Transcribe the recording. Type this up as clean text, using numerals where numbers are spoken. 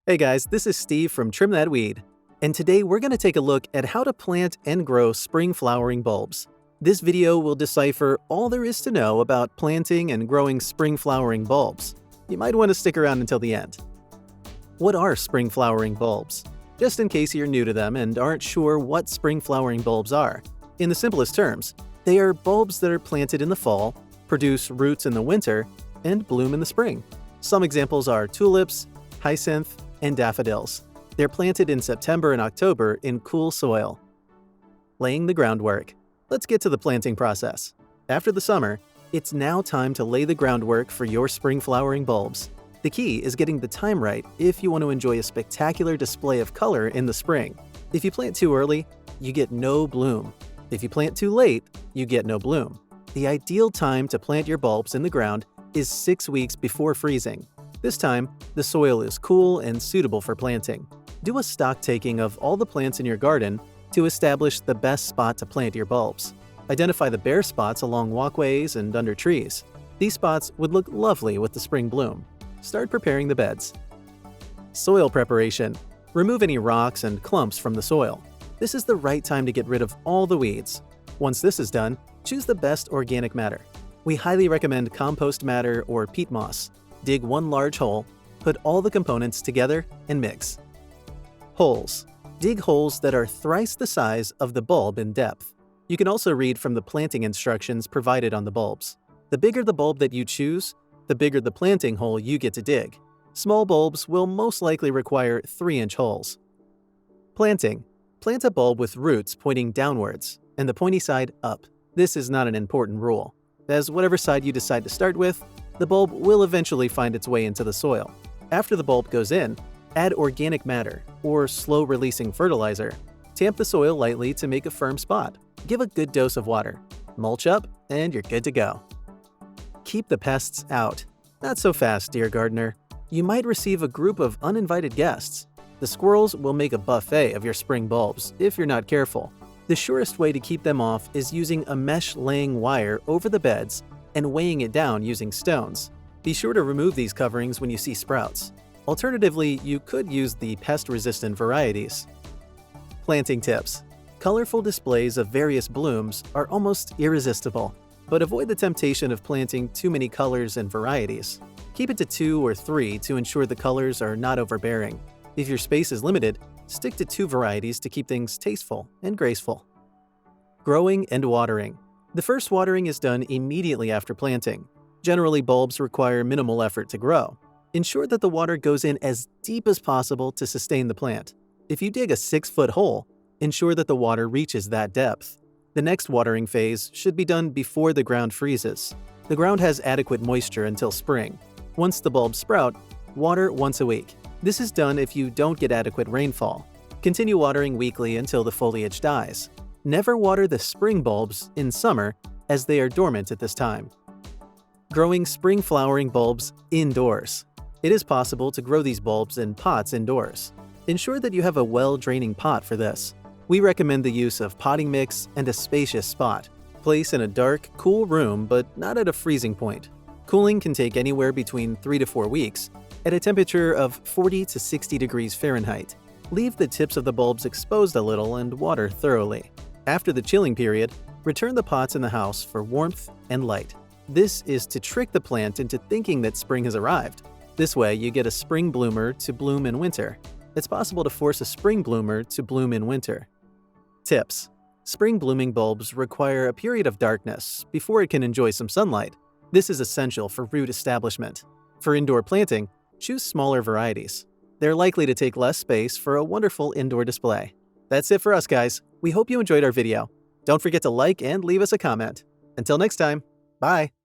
Hey guys, this is Steve from Trim That Weed, and today we're going to take a look at how to plant and grow spring flowering bulbs. This video will decipher all there is to know about planting and growing spring flowering bulbs. You might want to stick around until the end. What are spring flowering bulbs? Just in case you're new to them and aren't sure what spring flowering bulbs are. In the simplest terms, they are bulbs that are planted in the fall, produce roots in the winter, and bloom in the spring. Some examples are tulips, hyacinth, and daffodils. They're planted in September and October in cool soil. Laying the groundwork. Let's get to the planting process. After the summer, it's now time to lay the groundwork for your spring flowering bulbs. The key is getting the time right if you want to enjoy a spectacular display of color in the spring. If you plant too early, you get no bloom. If you plant too late, you get no bloom. The ideal time to plant your bulbs in the ground is 6 weeks before freezing. This time, the soil is cool and suitable for planting. Do a stock taking of all the plants in your garden to establish the best spot to plant your bulbs. Identify the bare spots along walkways and under trees. These spots would look lovely with the spring bloom. Start preparing the beds. Soil preparation. Remove any rocks and clumps from the soil. This is the right time to get rid of all the weeds. Once this is done, choose the best organic matter. We highly recommend compost matter or peat moss. Dig one large hole, put all the components together, and mix. Holes. Dig holes that are thrice the size of the bulb in depth. You can also read from the planting instructions provided on the bulbs. The bigger the bulb that you choose, the bigger the planting hole you get to dig. Small bulbs will most likely require 3-inch holes. Planting. Plant a bulb with roots pointing downwards and the pointy side up. This is not an important rule, as whatever side you decide to start with, the bulb will eventually find its way into the soil. After the bulb goes in, add organic matter or slow-releasing fertilizer. Tamp the soil lightly to make a firm spot. Give a good dose of water. Mulch up, and you're good to go. Keep the pests out. Not so fast, dear gardener. You might receive a group of uninvited guests. The squirrels will make a buffet of your spring bulbs if you're not careful. The surest way to keep them off is using a mesh laying wire over the beds and weighing it down using stones. Be sure to remove these coverings when you see sprouts. Alternatively, you could use the pest-resistant varieties. Planting tips. Colorful displays of various blooms are almost irresistible, but avoid the temptation of planting too many colors and varieties. Keep it to 2 or 3 to ensure the colors are not overbearing. If your space is limited, stick to 2 varieties to keep things tasteful and graceful. Growing and watering. The first watering is done immediately after planting. Generally, bulbs require minimal effort to grow. Ensure that the water goes in as deep as possible to sustain the plant. If you dig a 6-foot hole, ensure that the water reaches that depth. The next watering phase should be done before the ground freezes. The ground has adequate moisture until spring. Once the bulbs sprout, water once a week. This is done if you don't get adequate rainfall. Continue watering weekly until the foliage dies. Never water the spring bulbs in summer as they are dormant at this time. Growing spring flowering bulbs indoors. It is possible to grow these bulbs in pots indoors. Ensure that you have a well-draining pot for this. We recommend the use of potting mix and a spacious spot. Place in a dark, cool room, but not at a freezing point. Cooling can take anywhere between 3 to 4 weeks at a temperature of 40 to 60 degrees Fahrenheit. Leave the tips of the bulbs exposed a little and water thoroughly. After the chilling period, return the pots in the house for warmth and light. This is to trick the plant into thinking that spring has arrived. This way, you get a spring bloomer to bloom in winter. It's possible to force a spring bloomer to bloom in winter. Tips. Spring blooming bulbs require a period of darkness before it can enjoy some sunlight. This is essential for root establishment. For indoor planting, choose smaller varieties. They're likely to take less space for a wonderful indoor display. That's it for us, guys. We hope you enjoyed our video. Don't forget to like and leave us a comment. Until next time, bye!